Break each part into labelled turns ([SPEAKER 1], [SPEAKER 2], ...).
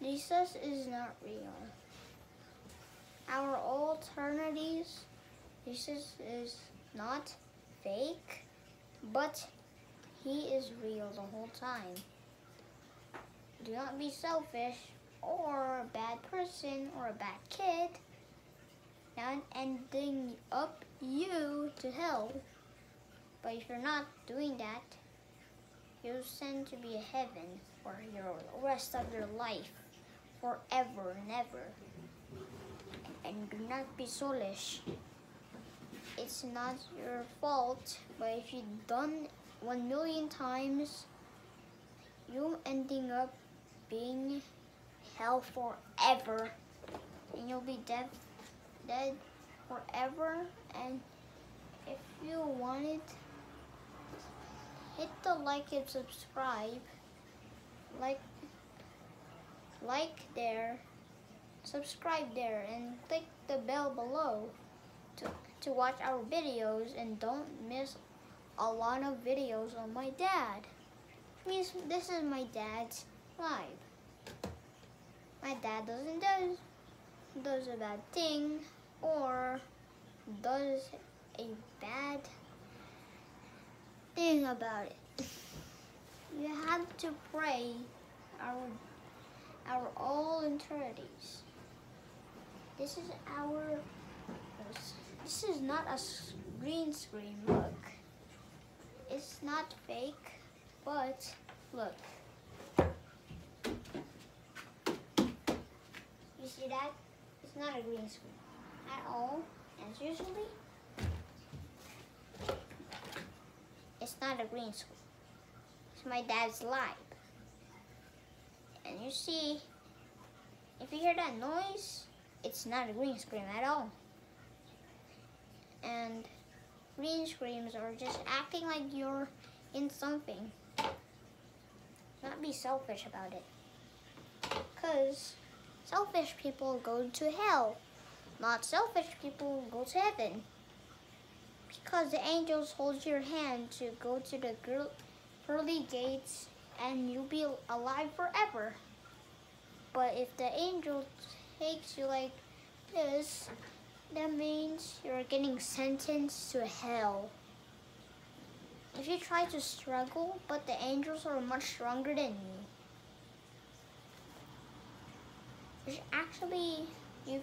[SPEAKER 1] Jesus is not real. Our alternatives, Jesus is not fake, but he is real the whole time. Do not be selfish or a bad person or a bad kid and ending up you to hell. But if you're not doing that, you're sent to be a heaven for your rest of your life, forever and ever. And do not be soulish. It's not your fault, but if you've done 1,000,000 times, you ending up being hell forever, and you'll be dead forever. And if you want it, hit the like and subscribe. Like there, subscribe there, and click the bell below to watch our videos, and don't miss a lot of videos on my dad. Means this is my dad's live. My dad does a bad thing or does a bad thing about it. You have to pray our all eternities. This is not a green screen. Look, it's not fake, but look. You see that? It's not a green screen at all. And usually, it's not a green screen. It's my dad's live. And you see, if you hear that noise, it's not a green screen at all. And green screens are just acting like you're in something. Not be selfish about it. Because selfish people go to hell. Not selfish people go to heaven. Because the angels hold your hand to go to the pearly gates and you'll be alive forever. But if the angel takes you like this, that means you're getting sentenced to hell. If you try to struggle, but the angels are much stronger than you. There's actually, you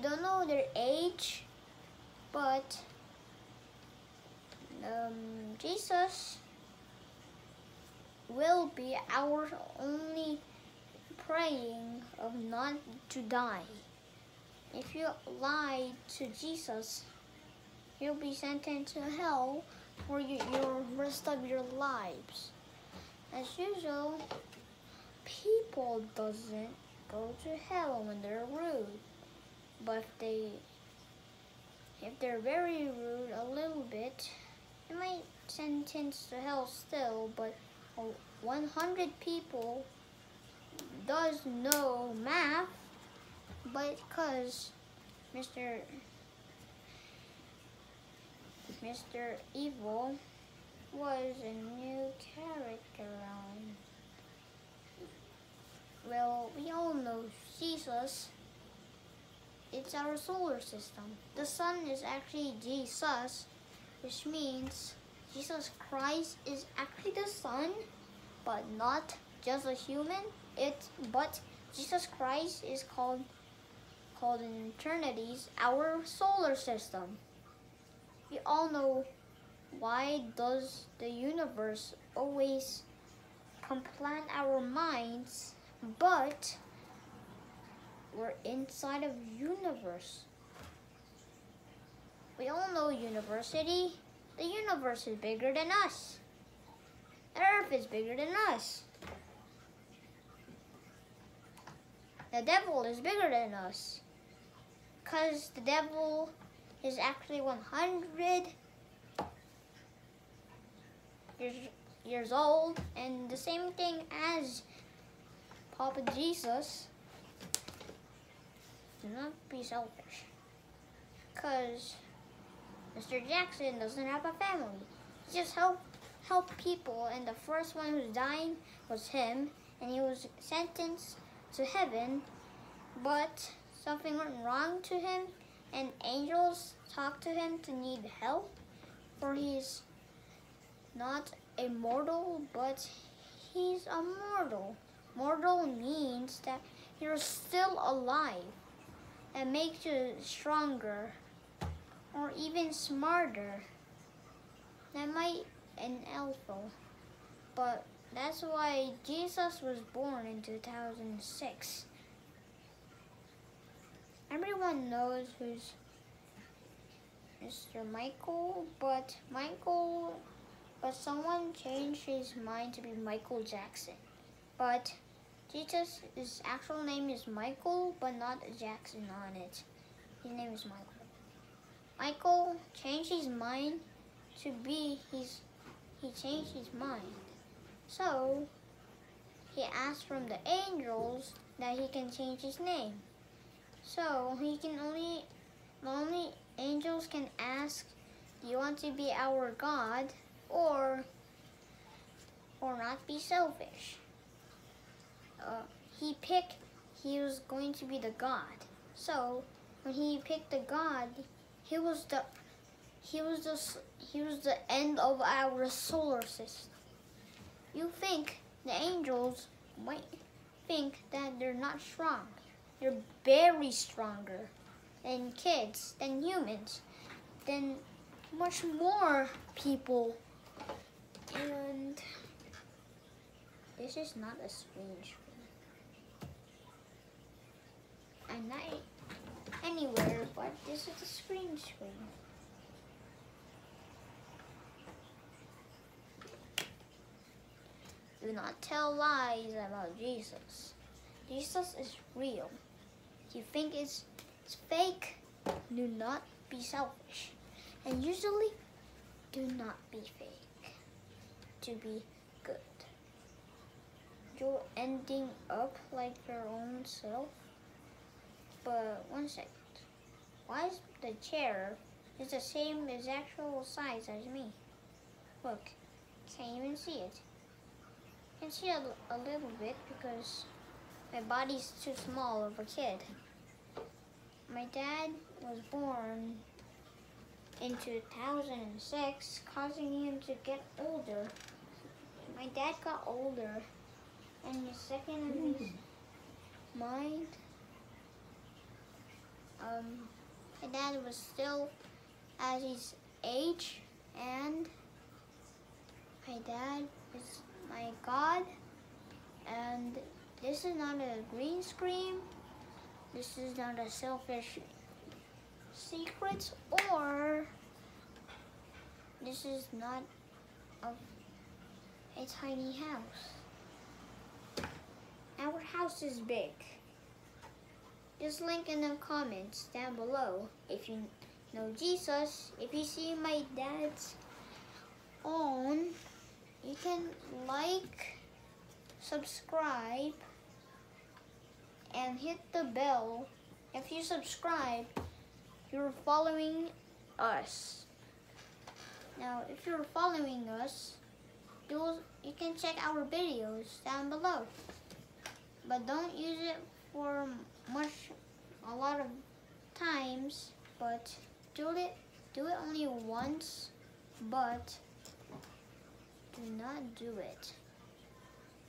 [SPEAKER 1] don't know their age, but Jesus will be our only praying of not to die. If you lie to Jesus, you'll be sentenced to hell for your rest of your lives. As usual, people doesn't go to hell when they're rude. But if they're very rude a little bit, they might sentence to hell still, but 100 people does know math, but because Mr. Evil was a new character on. Well, we all know Jesus. It's our solar system. The sun is actually Jesus, which means Jesus Christ is actually the sun, but not just a human. But Jesus Christ is called in eternities our solar system. We all know why does the universe always complant our minds, but we're inside of universe. We all know university. The universe is bigger than us. The earth is bigger than us. The devil is bigger than us. Because the devil is actually 100 years old, and the same thing as Papa Jesus. Do not be selfish. Because Mr. Jackson doesn't have a family. He just help people, and the first one who's dying was him, and he was sentenced to heaven, but something went wrong to him, and angels talked to him to need help, for he's not immortal, but he's a mortal. Mortal means that you're still alive. That makes you stronger or even smarter. That might an elfo, but that's why Jesus was born in 2006. Everyone knows who's Mr. Michael, but someone changed his mind to be Michael Jackson. But Jesus' actual name is Michael, but not a Jackson on it. His name is Michael. Michael changed his mind to be he changed his mind. So he asked from the angels that he can change his name. So he can only angels can ask, do you want to be our God or not be selfish? He was going to be the God. So when he picked the God, he was the end of our solar system. You think the angels might think that they're not strong. They're very stronger than kids, than humans, than much more people. And this is not a screen screen. I'm not anywhere, but this is a screen screen. Do not tell lies about Jesus. Jesus is real. If you think it's fake, do not be selfish. And usually, do not be fake to be good. You're ending up like your own self. But 1 second. Why is the chair is the same as actual size as me? Look, can't even see it. I can see a little bit because my body's too small of a kid. My dad was born in 2006, causing him to get older. My dad got older, and the second of his mind, my dad was still at his age, and my dad is my God, and this is not a green screen, this is not a selfish secret, or this is not a tiny house. Our house is big. Just link in the comments down below if you know Jesus. If you see my dad's on, you can like, subscribe, and hit the bell. If you subscribe, you're following us. Now, if you're following us, you can check our videos down below. But don't use it for a lot of times, but do it only once, but do not do it.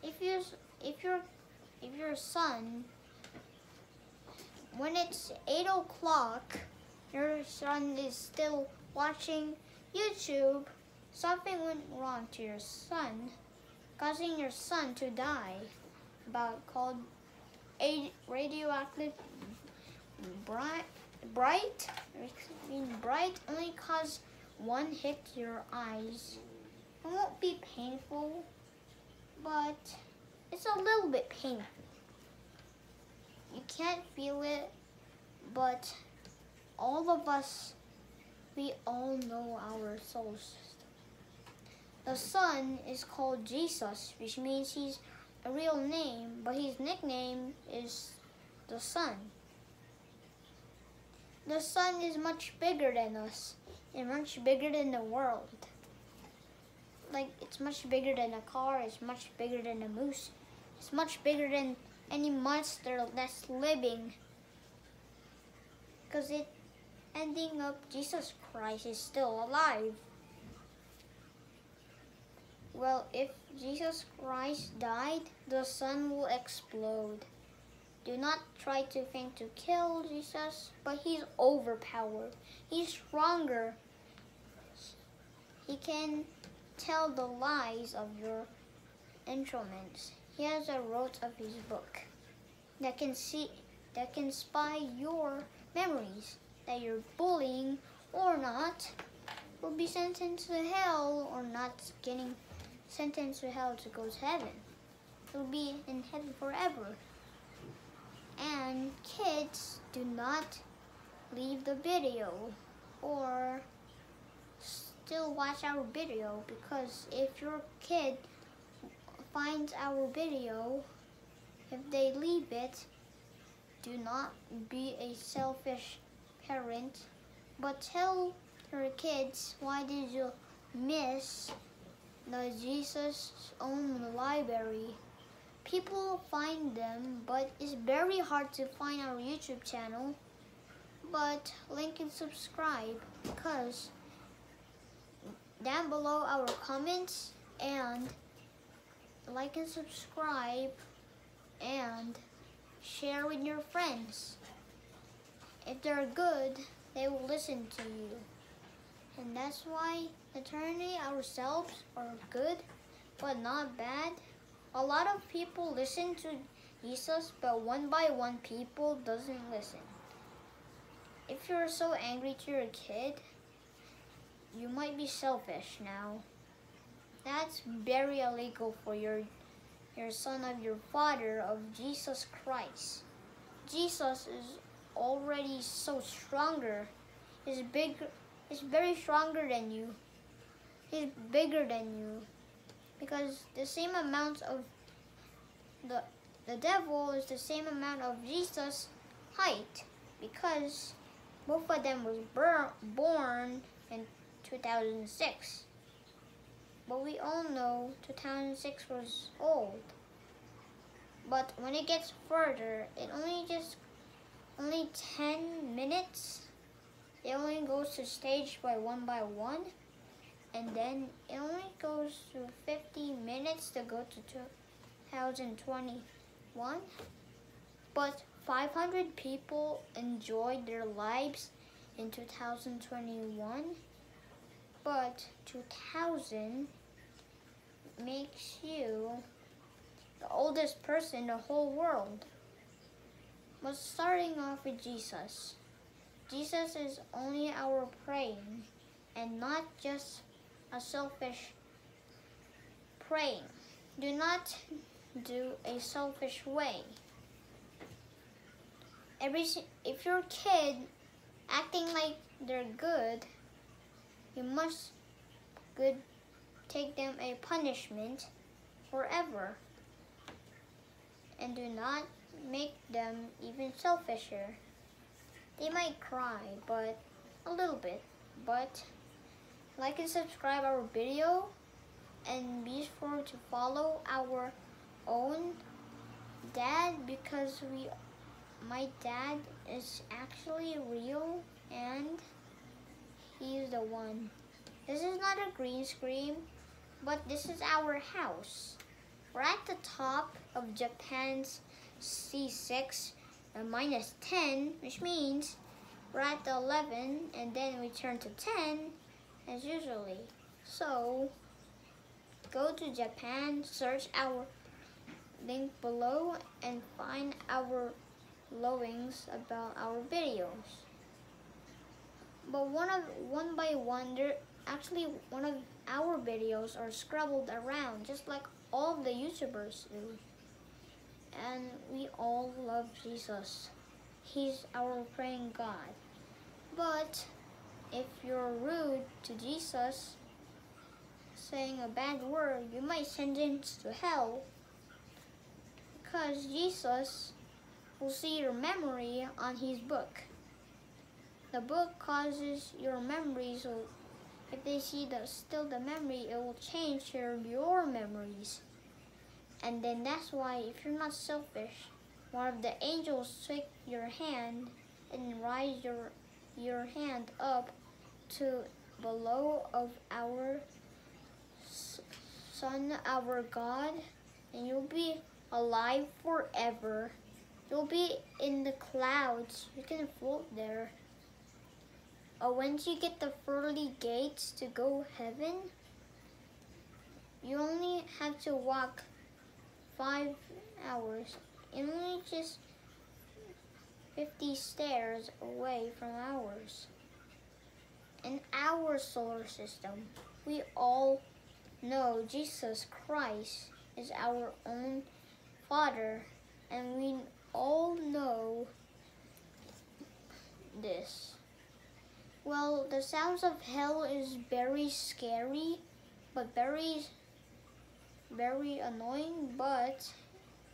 [SPEAKER 1] If your son, when it's 8 o'clock, your son is still watching YouTube, something went wrong to your son, causing your son to die, called a radioactive bright only cause one hit to your eyes. It won't be painful, but it's a little bit painful. You can't feel it, but all of us, we all know our soul system. The son is called Jesus, which means he's a real name, but his nickname is the Son. The sun is much bigger than us and much bigger than the world. Like, it's much bigger than a car, it's much bigger than a moose, it's much bigger than any monster that's living. Because it ending up Jesus Christ is still alive. Well, if Jesus Christ died, the sun will explode. Do not try to think to kill Jesus, but he's overpowered. He's stronger. He can tell the lies of your instruments. He has a rote of his book that can spy your memories, that you're bullying or not, will be sentenced to hell, or not getting sentenced to hell to go to heaven. You'll be in heaven forever. And kids, do not leave the video or still watch our video, because if your kid finds our video, if they leave it, do not be a selfish parent, but tell your kids, why did you miss the Jesus own library? People find them, but it's very hard to find our YouTube channel. But link and subscribe, because down below our comments, and like and subscribe and share with your friends. If they're good, they will listen to you. And that's why eternity ourselves are good, but not bad. A lot of people listen to Jesus, but one by one people doesn't listen. If you're so angry to your kid, you might be selfish now. That's very illegal for your son of your father of Jesus Christ. Jesus is already so stronger. He's very stronger than you. He's bigger than you. Because the same amount of the devil is the same amount of Jesus' height. Because both of them was born in 2006. But we all know 2006 was old. But when it gets further, it only 10 minutes. It only goes to stage by one, and then it only goes to 50 minutes to go to 2021. But 500 people enjoyed their lives in 2021. But 2000 makes you the oldest person in the whole world. But starting off with Jesus. Jesus is only our praying, and not just a selfish praying. Do not do a selfish way. If your kid acting like they're good, you must take them a punishment forever. And do not make them even selfisher. They might cry, but a little bit. But like and subscribe our video, and be sure to follow our own dad, because my dad is actually real, and he's the one. This is not a green screen, but this is our house. We're at the top of Japan's C6 -10, which means we're at the 11, and then we turn to 10 as usually. So go to Japan, search our link below, and find our lowings about our videos. But one by one, one of our videos are scrabbled around, just like all the YouTubers do. And we all love Jesus. He's our praying God. But if you're rude to Jesus, saying a bad word, you might sentence to hell. Because Jesus will see your memory on his book. The book causes your memories, so if they see still the memory, it will change your memories. And then that's why, if you're not selfish, one of the angels take your hand and raise your hand up to below of our Son, our God, and you'll be alive forever. You'll be in the clouds. You can float there. Once you get the pearly gates to go heaven, you only have to walk 5 hours. And only just 50 stairs away from ours. In our solar system, we all know Jesus Christ is our own Father, and we all know this. Well, the sounds of hell is very scary, but very annoying, but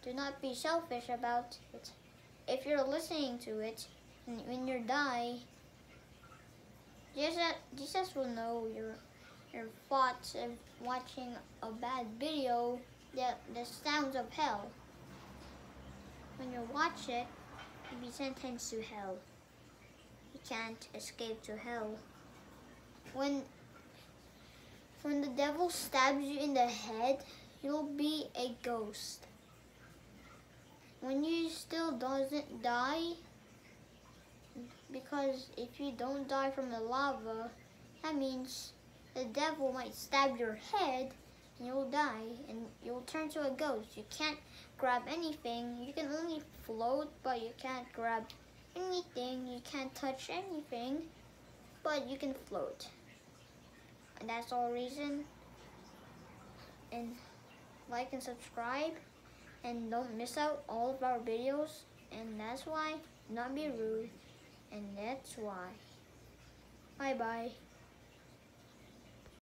[SPEAKER 1] do not be selfish about it. If you're listening to it, and when you die, Jesus will know your thoughts of watching a bad video, the sounds of hell. When you watch it, you'll be sentenced to hell. You can't escape to hell. When the devil stabs you in the head, you'll be a ghost. When you still doesn't die, because if you don't die from the lava, that means the devil might stab your head and you'll die and you'll turn to a ghost. You can't grab anything. You can only float, but you can't grab anything. You can't touch anything, but you can float. And that's all reason. And like and subscribe, and don't miss out all of our videos. And that's why, not be rude. And that's why. Bye bye.